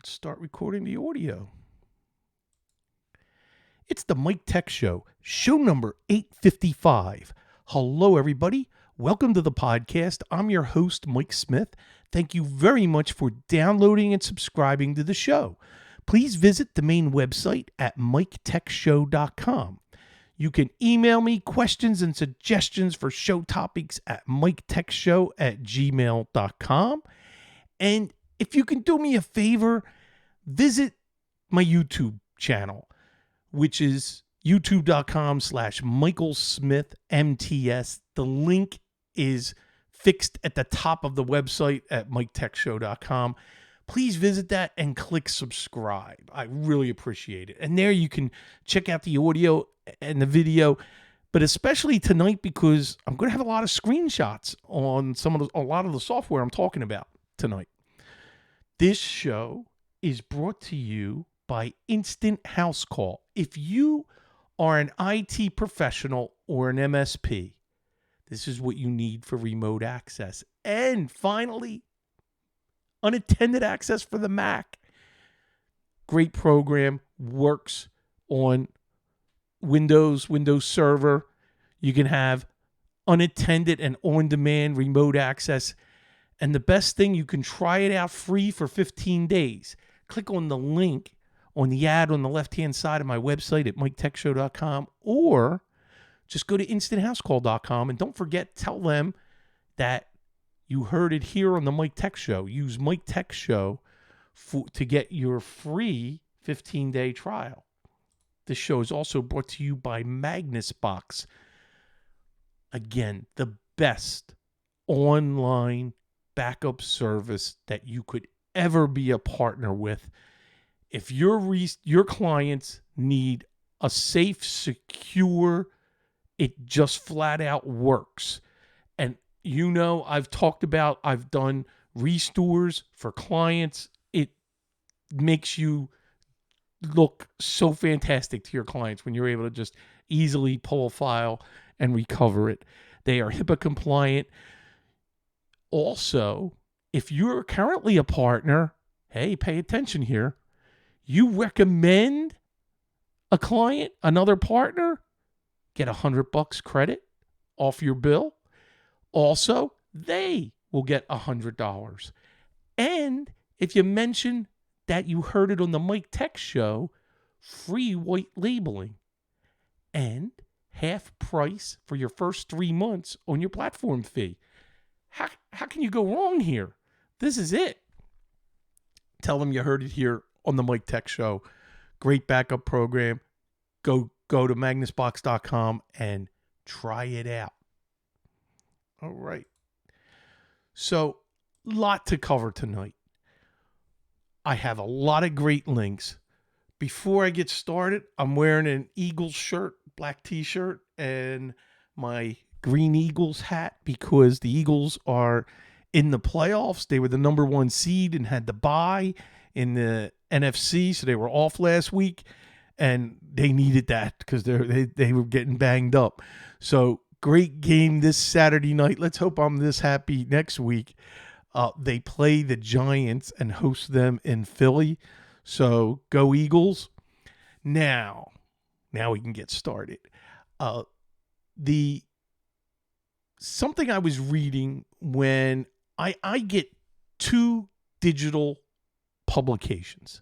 Let's start recording the audio. It's the Mike Tech Show, show number 855. Hello, everybody. Welcome to the podcast. I'm your host, Mike Smith. Thank you very much for downloading and subscribing to the show. Please visit the main website at miketechshow.com. You can email me questions and suggestions for show topics at miketechshow@gmail.com. And if you can do me a favor, visit my YouTube channel, which is youtube.com/MichaelSmithMTS. The link is fixed at the top of the website at miketechshow.com. Please visit that and click subscribe. I really appreciate it. And there you can check out the audio and the video, but especially tonight because I'm going to have a lot of screenshots on a lot of the software I'm talking about tonight. This show is brought to you by Instant House Call. If you are an IT professional or an MSP, this is what you need for remote access. And finally, unattended access for the Mac. Great program, works on Windows Server. You can have unattended and on-demand remote access. And the best thing, you can try it out free for 15 days. Click on the link on the ad on the left-hand side of my website at miketechshow.com, or just go to instanthousecall.com, and don't forget, tell them that you heard it here on the Mike Tech Show. Use Mike Tech Show to get your free 15-day trial. This show is also brought to you by MagnusBox. Again, the best online backup service that you could ever be a partner with. If your clients need a safe, secure, it just flat out works. And I've done restores for clients. It makes you look so fantastic to your clients when you're able to just easily pull a file and recover it. They are HIPAA compliant. Also, if you're currently a partner, hey, pay attention here. You recommend a client, another partner, get $100 credit off your bill. Also, they will get $100. And if you mention that you heard it on the Mike Tech Show, free white labeling and half price for your first 3 months on your platform fee. How can you go wrong here? This is it. Tell them you heard it here on the Mike Tech Show. Great backup program. Go to magnusbox.com and try it out. All right. So, lot to cover tonight. I have a lot of great links. Before I get started, I'm wearing an Eagles shirt, black t-shirt, and my green Eagles hat because the Eagles are in the playoffs. They were the number 1 seed and had the bye in the NFC, so they were off last week, and they needed that because they were getting banged up. So great game this Saturday night. Let's hope I'm this happy next week. They play the Giants and host them in Philly. So go Eagles. Now we can get started. Something I was reading when I get 2 digital publications.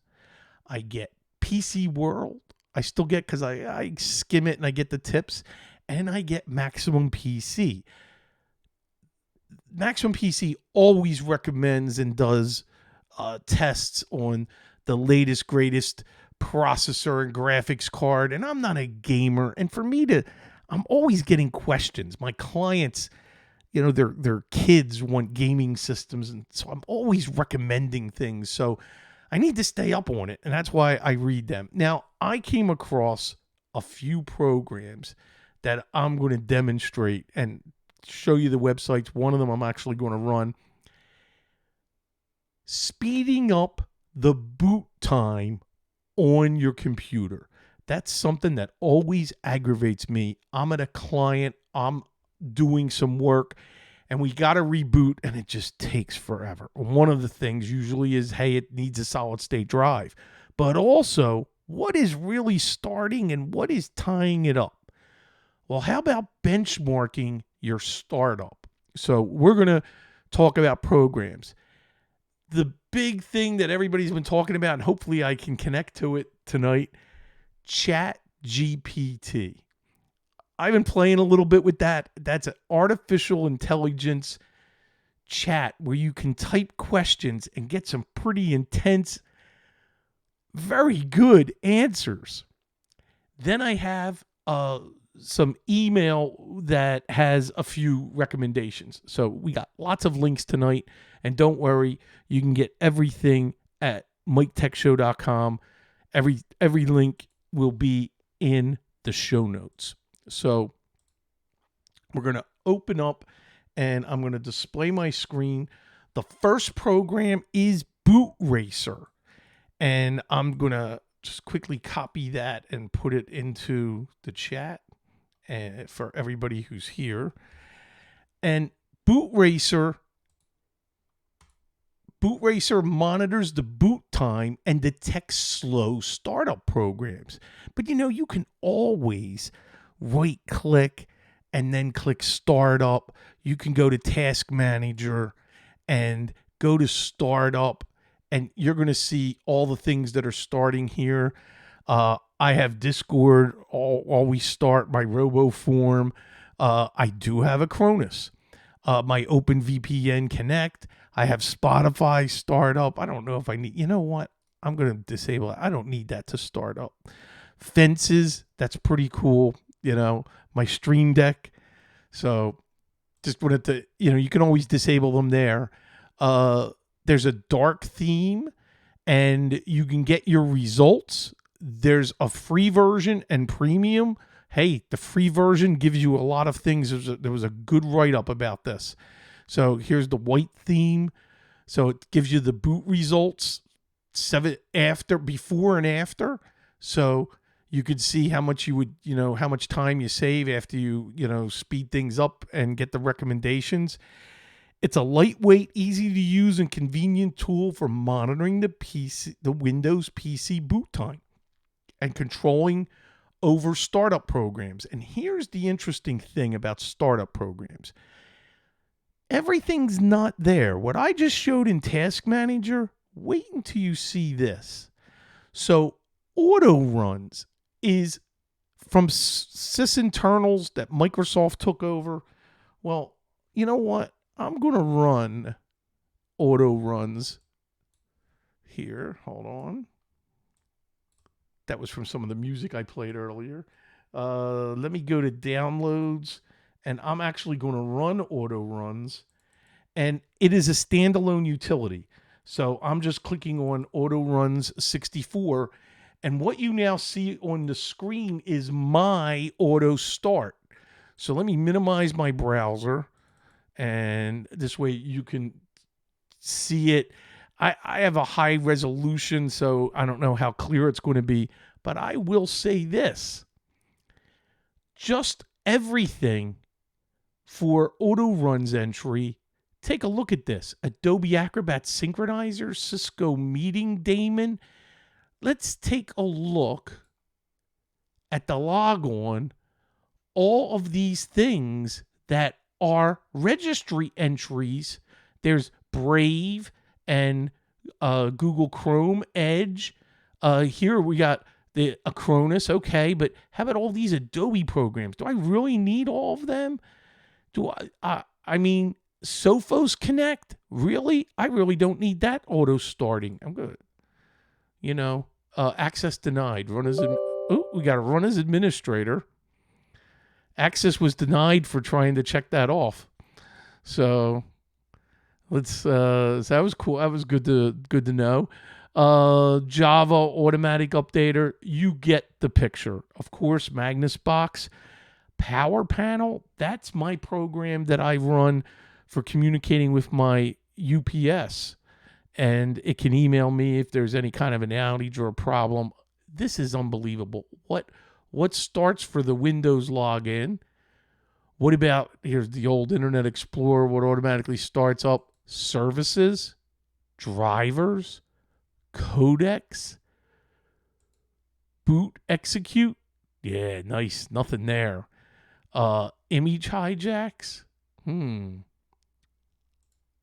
I get PC World. I still get, because I skim it and I get the tips. And I get Maximum PC. Maximum PC always recommends and does tests on the latest, greatest processor and graphics card. And I'm not a gamer. And for me I'm always getting questions. My clients, their kids want gaming systems. And so I'm always recommending things. So I need to stay up on it. And that's why I read them. Now, I came across a few programs that I'm going to demonstrate and show you the websites. One of them I'm actually going to run. Speeding up the boot time on your computer. That's something that always aggravates me. I'm at a client, I'm doing some work, and we got to reboot, and it just takes forever. One of the things usually is, hey, it needs a solid state drive, but also what is really starting and what is tying it up? Well, how about benchmarking your startup? So we're going to talk about programs. The big thing that everybody's been talking about, and hopefully I can connect to it tonight, ChatGPT. I've been playing a little bit with that. That's an artificial intelligence chat where you can type questions and get some pretty intense, very good answers. Then I have some email that has a few recommendations. So we got lots of links tonight. And don't worry, you can get everything at MikeTechShow.com. Every link will be in the show notes. So we're going to open up and I'm going to display my screen. The first program is Boot Racer. And I'm going to just quickly copy that and put it into the chat for everybody who's here. And Boot Racer monitors the boot time and detects slow startup programs. But you can always right click and then click startup. You can go to Task Manager and go to startup, and you're going to see all the things that are starting here. I have Discord, always start, my RoboForm. I do have a Cronus. My OpenVPN Connect. I have Spotify startup. I don't know if I need, you know what? I'm going to disable it. I don't need that to start up. Fences, that's pretty cool. My Stream Deck. So just wanted to, you can always disable them there. There's a dark theme and you can get your results. There's a free version and premium. Hey, the free version gives you a lot of things. There was a good write-up about this. So here's the white theme. So it gives you the boot results before and after. So you could see how much you would, how much time you save after you, speed things up and get the recommendations. It's a lightweight, easy to use, and convenient tool for monitoring the Windows PC boot time and controlling over startup programs. And here's the interesting thing about startup programs. Everything's not there. What I just showed in Task Manager, wait until you see this. So auto runs is from sysinternals that Microsoft took over. Well, you know what? I'm going to run auto runs here. Hold on. That was from some of the music I played earlier. Let me go to downloads, and I'm actually going to run auto runs, and it is a standalone utility. So I'm just clicking on auto runs 64, and what you now see on the screen is my auto start. So let me minimize my browser, and this way you can see it. I have a high resolution, so I don't know how clear it's going to be, but I will say this. Just everything for auto runs entry, take a look at this. Adobe Acrobat Synchronizer, Cisco Meeting Daemon. Let's take a look at the logon. All of these things that are registry entries. There's Brave and Google Chrome, Edge. Here we got the Acronis. Okay, but how about all these Adobe programs? Do I really need all of them? I mean, Sophos Connect? Really? I really don't need that auto starting. I'm good. Access denied. We got to run as administrator. Access was denied for trying to check that off. So so that was cool. That was good to know. Java automatic updater. You get the picture. Of course, Magnus Box. Power Panel. That's my program that I run for communicating with my UPS. And it can email me if there's any kind of an outage or a problem. This is unbelievable. What starts for the Windows login? What about, here's the old Internet Explorer, what automatically starts up? Services, drivers, codecs, boot execute. Yeah, nice. Nothing there. Image hijacks.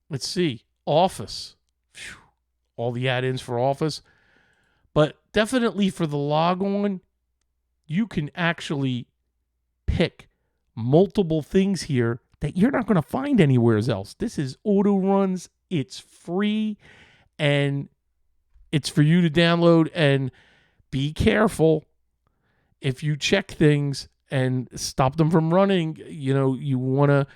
Let's see. Office. Phew. All the add-ins for Office. But definitely for the logon, you can actually pick multiple things here that you're not going to find anywhere else. This is auto runs. It's free and it's for you to download. And be careful if you check things and stop them from running. You want to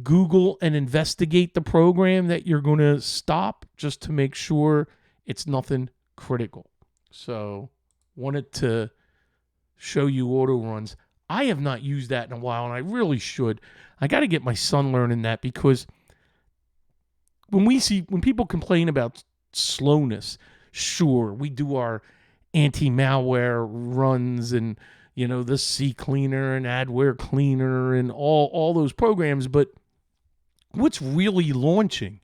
Google and investigate the program that you're going to stop just to make sure it's nothing critical. So wanted to show you auto runs. I have not used that in a while, and I really should. I got to get my son learning that, because when people complain about slowness, sure, we do our anti-malware runs and, the C cleaner and adware cleaner and all those programs, but what's really launching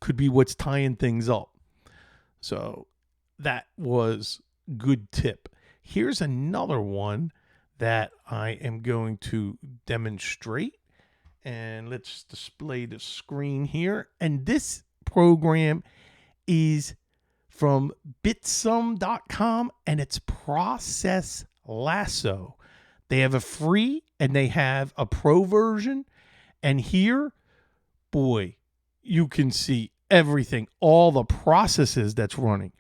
could be what's tying things up. So that was good tip. Here's another one that I am going to demonstrate, and let's display the screen here. And this program is from bitsum.com, and it's Process Lasso. They have a free and they have a pro version. And here, boy, you can see everything, all the processes that's running.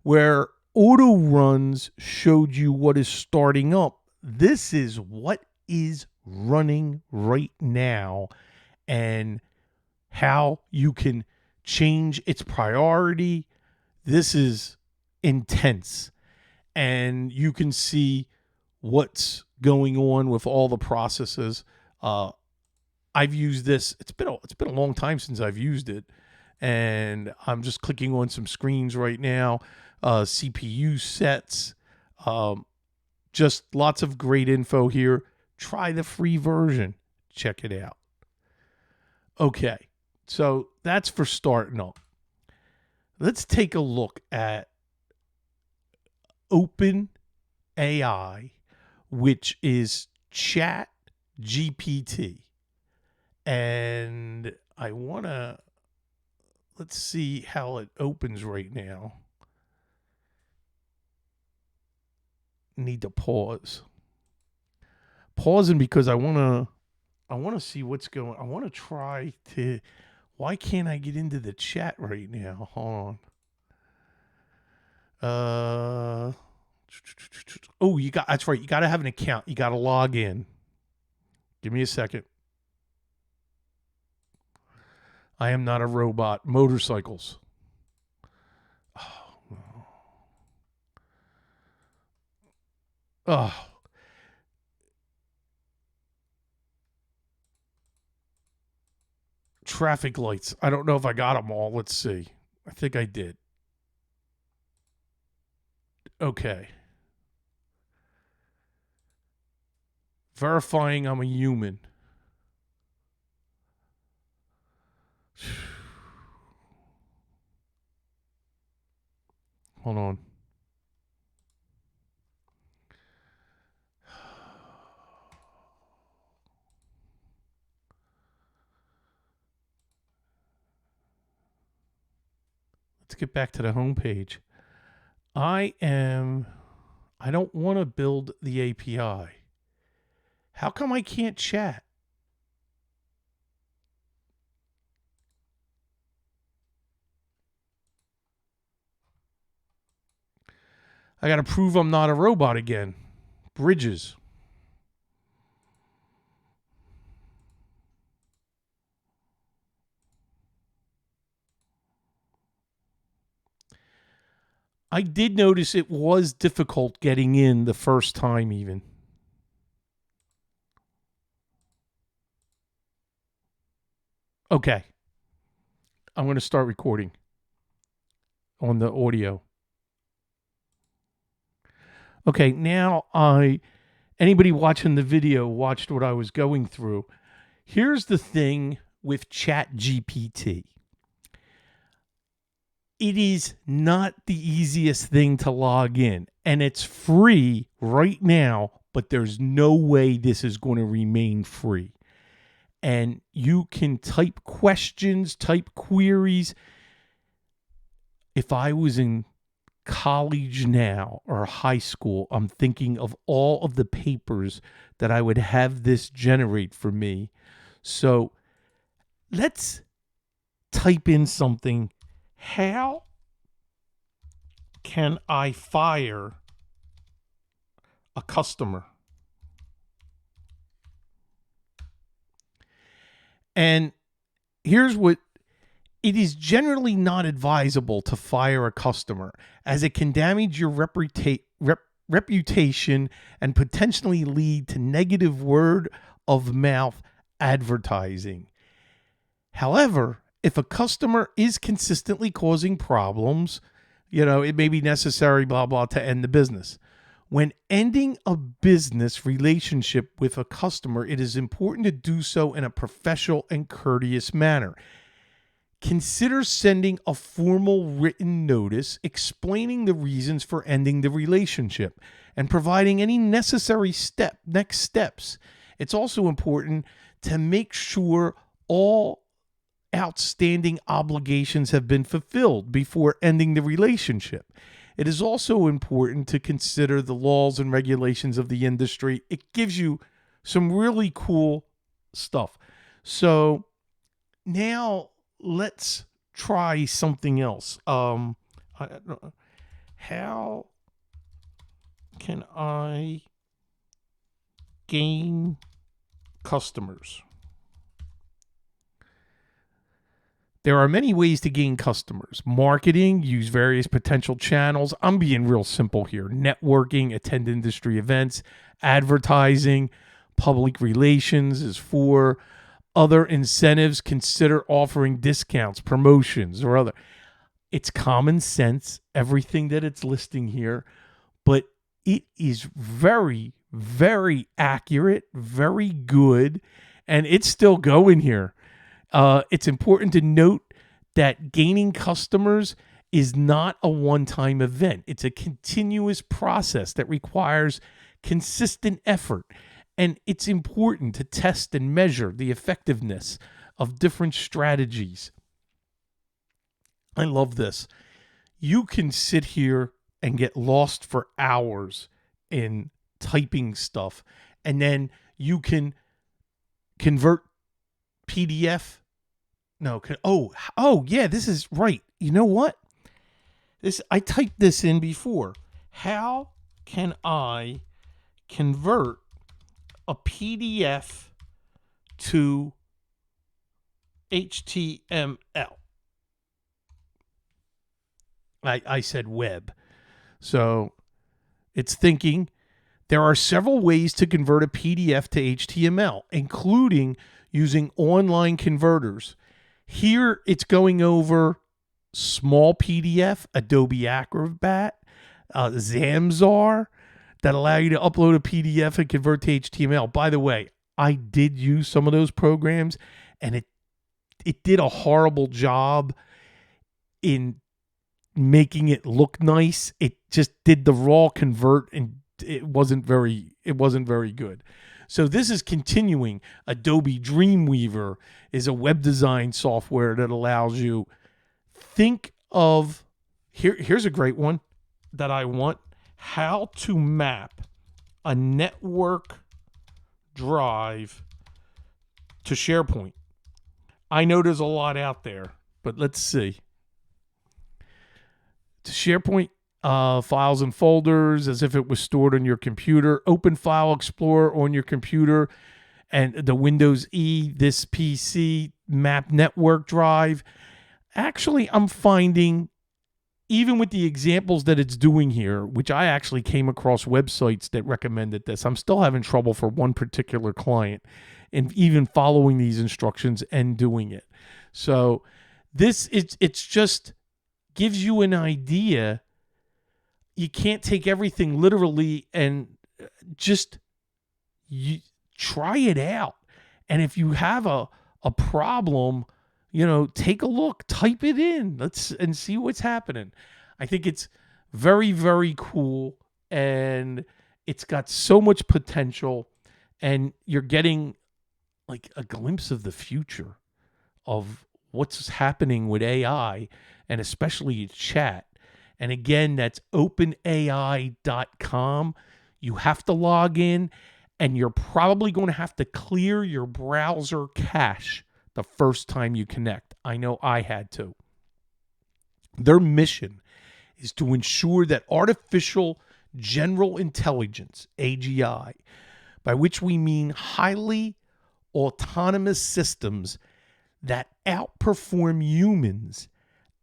Where auto runs showed you what is starting up, this is what is running right now and how you can change its priority. This is intense, and you can see what's going on with all the processes. I've used this. It's been a long time since I've used it, and I'm just clicking on some screens right now. CPU sets, just lots of great info here. Try the free version. Check it out. Okay, so that's for starting up. Let's take a look at OpenAI, which is ChatGPT. And let's see how it opens right now. Need to pause. Pausing because I want to see what's going. I want to try to. Why can't I get into the chat right now? Hold on. Oh, that's right. You got to have an account. You got to log in. Give me a second. I am not a robot. Motorcycles. Oh, no. Oh. Traffic lights. I don't know if I got them all. Let's see. I think I did. Okay. Verifying I'm a human. Hold on. Let's get back to the home page. I don't want to build the API. How come I can't chat? I got to prove I'm not a robot again. Bridges. I did notice it was difficult getting in the first time even. Okay. I'm going to start recording on the audio. Okay, now I anybody watching the video watched what I was going through. Here's the thing with ChatGPT. It is not the easiest thing to log in, and it's free right now, but there's no way this is going to remain free. And you can type questions, type queries. If I was in college now or high school, I'm thinking of all of the papers that I would have this generate for me. So let's type in something. How can I fire a customer? And here's what: it is generally not advisable to fire a customer, as it can damage your reputation and potentially lead to negative word of mouth advertising. However, if a customer is consistently causing problems, it may be necessary, blah, blah, to end the business. When ending a business relationship with a customer, it is important to do so in a professional and courteous manner. Consider sending a formal written notice explaining the reasons for ending the relationship and providing any necessary next steps. It's also important to make sure all outstanding obligations have been fulfilled before ending the relationship. It is also important to consider the laws and regulations of the industry. It gives you some really cool stuff. So now let's try something else. How can I gain customers? There are many ways to gain customers. Marketing, use various potential channels. I'm being real simple here. Networking, attend industry events. Advertising, public relations is 4. Other incentives, consider offering discounts, promotions, or other. It's common sense, everything that it's listing here, but it is very, very accurate, very good, and it's still going here. It's important to note that gaining customers is not a one-time event. It's a continuous process that requires consistent effort. And it's important to test and measure the effectiveness of different strategies. I love this. You can sit here and get lost for hours in typing stuff, and then you can convert PDF. Yeah, this is right. You know what? I typed this in before. How can I convert a PDF to HTML? I said web. So it's thinking there are several ways to convert a PDF to HTML, including using online converters. Here it's going over small PDF, Adobe Acrobat, Zamzar, that allow you to upload a PDF and convert to HTML. By the way, I did use some of those programs, and it did a horrible job in making it look nice. It just did the raw convert, and it wasn't very good. So this is continuing. Adobe Dreamweaver is a web design software that allows you think of here's a great one that I want: how to map a network drive to SharePoint. I know there's a lot out there, but let's see. To SharePoint, files and folders as if it was stored on your computer. Open File Explorer on your computer, and the Windows E, this PC, map network drive. Actually, I'm finding, even with the examples that it's doing here, which I actually came across websites that recommended this, I'm still having trouble for one particular client and even following these instructions and doing it. So it's just gives you an idea. You can't take everything literally, and just you try it out. And if you have a problem, take a look, type it in, and see what's happening. I think it's very, very cool, and it's got so much potential, and you're getting like a glimpse of the future of what's happening with AI, and especially chat. And again, that's openai.com. You have to log in, and you're probably going to have to clear your browser cache the first time you connect. I know I had to. Their mission is to ensure that artificial general intelligence, AGI, by which we mean highly autonomous systems that outperform humans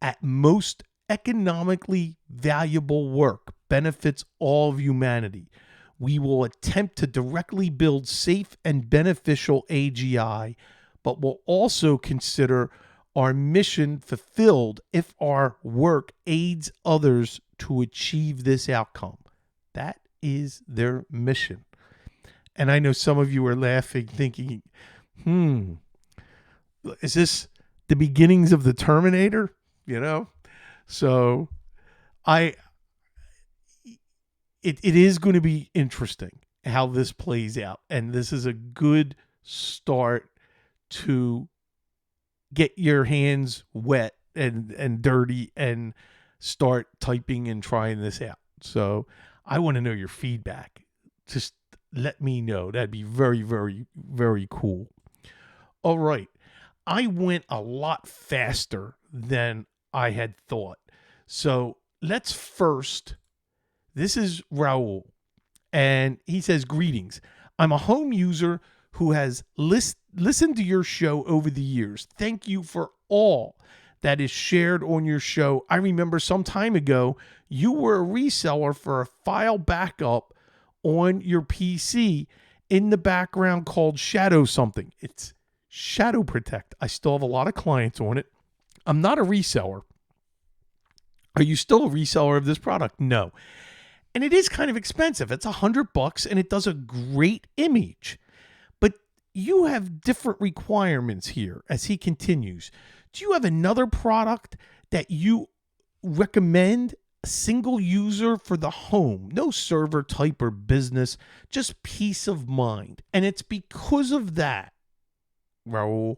at most economically valuable work, benefits all of humanity. We will attempt to directly build safe and beneficial AGI, but will also consider our mission fulfilled if our work aids others to achieve this outcome. That is their mission. And I know some of you are laughing, thinking, is this the beginnings of the Terminator? So it is going to be interesting how this plays out. And this is a good start to get your hands wet and dirty and start typing and trying this out. So I want to know your feedback. Just let me know. That'd be very, very, very cool. All right. I went a lot faster than I had thought. So let's first, this is Raul, and he says, greetings. I'm a home user who has listened to your show over the years. Thank you for all that is shared on your show. I remember some time ago, you were a reseller for a file backup on your PC in the background called Shadow something. It's Shadow Protect. I still have a lot of clients on it. I'm not a reseller. Are you still a reseller of this product? No. And it is kind of expensive. It's $100 and it does a great image. But you have different requirements here as he continues. Do you have another product that you recommend? A single user for the home, no server type or business, just peace of mind. And it's because of that, Raul,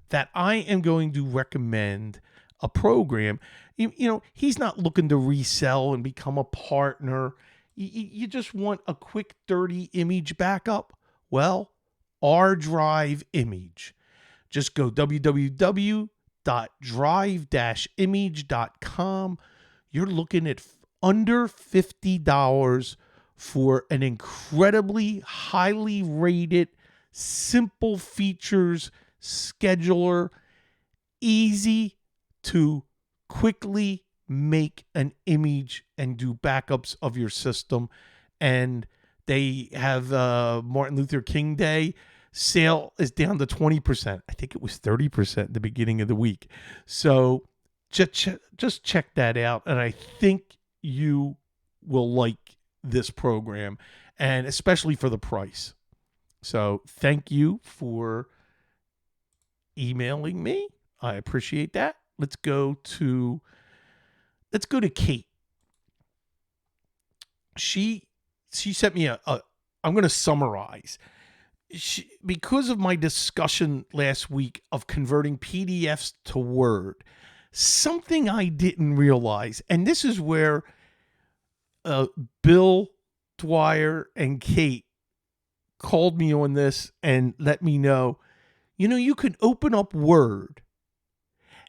that I am going to recommend a program. He's not looking to resell and become a partner. You just want a quick, dirty image backup. Well, R Drive Image. Just go www.drive-image.com. You're looking at under $50 for an incredibly highly rated, simple features scheduler, easy to quickly make an image and do backups of your system. And they have Martin Luther King Day sale is down to 20%. I think it was 30% at the beginning of the week. So just check that out. And I think you will like this program, and especially for the price. So thank you for emailing me. I appreciate that. Let's go to Kate. She sent me I'm going to summarize. Because of my discussion last week of converting PDFs to Word, something I didn't realize, and this is where Bill Dwyer and Kate called me on this and let me know, you can open up Word,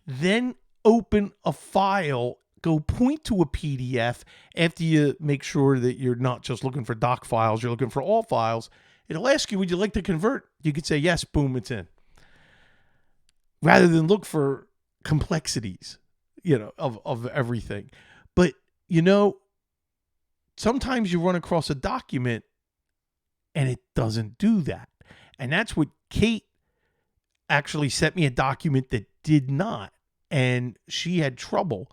then open a file, go point to a PDF after you make sure that you're not just looking for doc files, you're looking for all files. It'll ask you, would you like to convert? You could say yes, boom, it's in. Rather than look for complexities, of everything. But, sometimes you run across a document and it doesn't do that. And that's what Kate actually sent me, a document that did not. And she had trouble.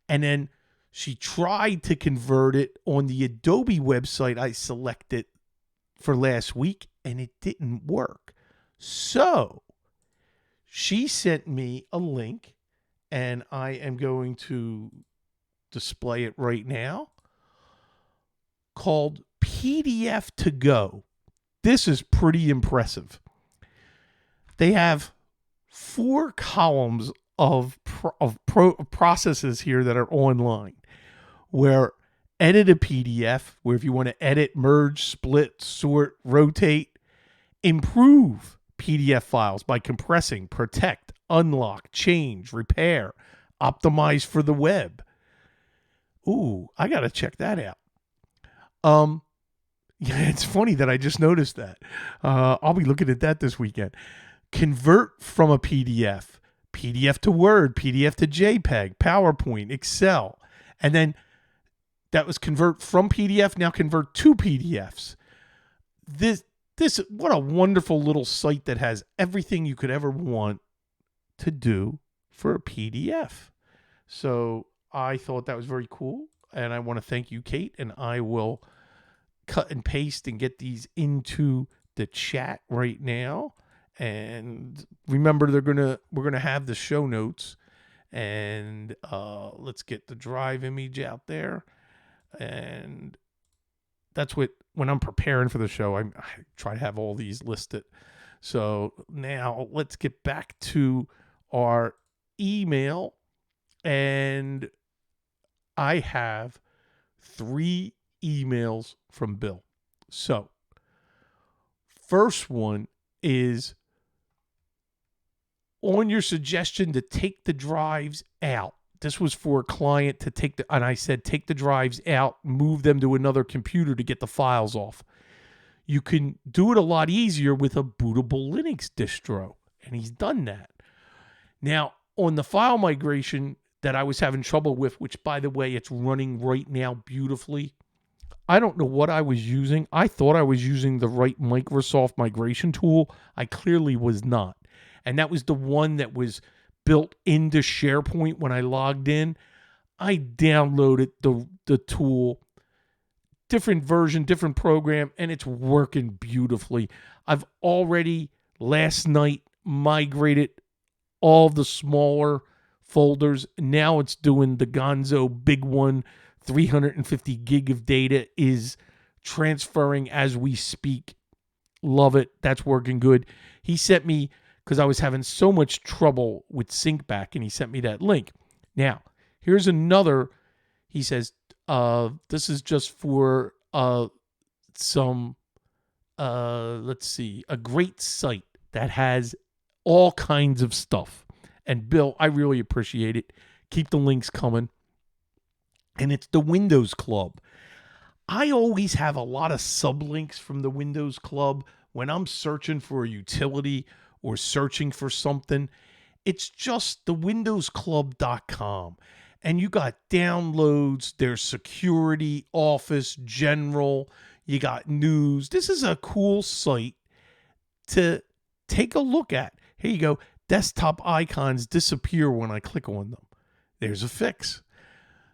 And then she tried to convert it on the Adobe website I selected for last week, and it didn't work. So she sent me a link, and I am going to display it right now, called PDF to Go. This is pretty impressive. They have 4 columns of processes here that are online, where edit a PDF, where if you want to edit, merge, split, sort, rotate, improve PDF files by compressing, protect, unlock, change, repair, optimize for the web. Ooh, I got to check that out. Yeah, it's funny that I just noticed that. I'll be looking at that this weekend. Convert from a PDF, PDF to Word, PDF to JPEG, PowerPoint, Excel. And then that was convert from PDF, now convert to PDFs. This what a wonderful little site that has everything you could ever want to do for a PDF. So I thought that was very cool, and I want to thank you, Kate, and I will cut and paste and get these into the chat right now. And remember, we're gonna have the show notes, and let's get the drive image out there. And that's when I'm preparing for the show, I try to have all these listed. So now let's get back to our email, and I have 3 emails from Bill. So first one is on your suggestion to take the drives out. This was for a client to and I said, take the drives out, move them to another computer to get the files off. You can do it a lot easier with a bootable Linux distro. And he's done that. Now, on the file migration that I was having trouble with, which, by the way, it's running right now beautifully. I don't know what I was using. I thought I was using the right Microsoft migration tool. I clearly was not. And that was the one that was built into SharePoint when I logged in. I downloaded the tool, different version, different program, and it's working beautifully. I've already last night migrated all the smaller folders. Now it's doing the Gonzo big one. 350 gig of data is transferring as we speak. Love it. That's working good. He sent me, because I was having so much trouble with SyncBack, and he sent me that link. Now, here's another. He says, this is just for some, let's see, a great site that has all kinds of stuff. And Bill, I really appreciate it. Keep the links coming. And it's the Windows Club. I always have a lot of sublinks from the Windows Club when I'm searching for a utility or searching for something. It's just the windowsclub.com. And you got downloads, there's security, office, general, you got news. This is a cool site to take a look at. Here you go. Desktop icons disappear when I click on them. There's a fix.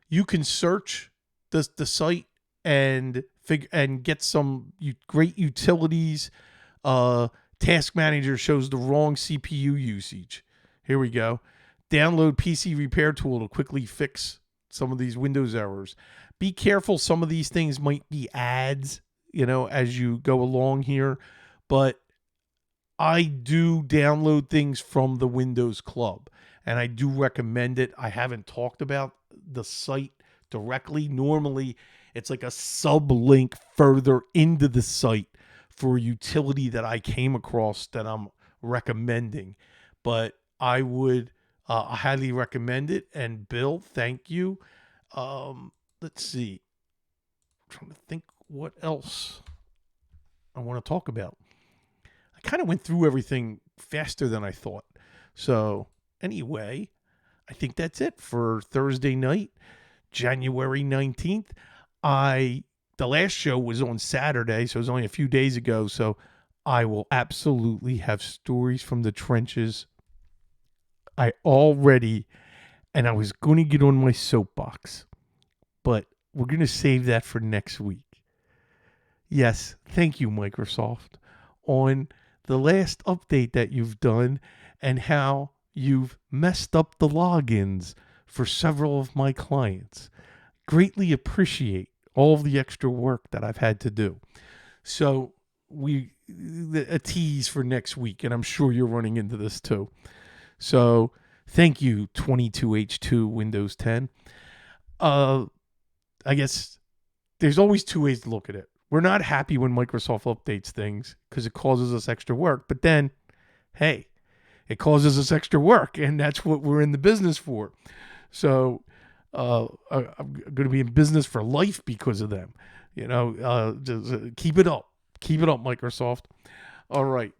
You can search the site and get some great utilities. Task Manager shows the wrong CPU usage. Here we go. Download PC repair tool to quickly fix some of these Windows errors. Be careful. Some of these things might be ads, as you go along here. But I do download things from the Windows Club, and I do recommend it. I haven't talked about the site directly. Normally, it's like a sub-link further into the site for a utility that I came across that I'm recommending. But I would highly recommend it. And Bill, thank you. Let's see. I'm trying to think what else I want to talk about. I kind of went through everything faster than I thought. So anyway, I think that's it for Thursday night, January 19th. The last show was on Saturday, so it was only a few days ago. So I will absolutely have stories from the trenches. And I was going to get on my soapbox, but we're going to save that for next week. Yes, thank you, Microsoft. on the last update that you've done and how you've messed up the logins for several of my clients. Greatly appreciate all of the extra work that I've had to do. So a tease for next week, and I'm sure you're running into this too. So thank you, 22H2 Windows 10. I guess there's always two ways to look at it. We're not happy when Microsoft updates things because it causes us extra work. But then, hey, it causes us extra work, and that's what we're in the business for. So I'm going to be in business for life because of them. Just keep it up. Keep it up, Microsoft. All right.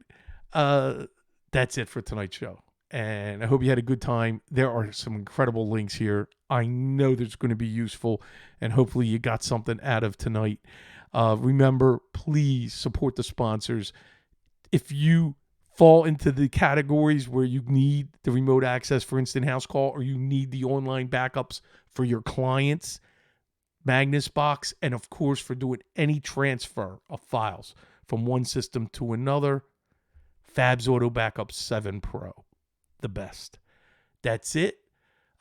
That's it for tonight's show. And I hope you had a good time. There are some incredible links here. I know that's going to be useful, and hopefully you got something out of tonight. Remember, please support the sponsors. If you fall into the categories where you need the remote access for instant house call, or you need the online backups for your clients, Magnus Box, and of course for doing any transfer of files from one system to another, Fabs Auto Backup 7 Pro, the best. That's it.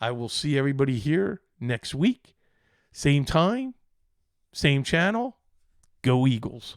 I will see everybody here next week. Same time, same channel. Go Eagles.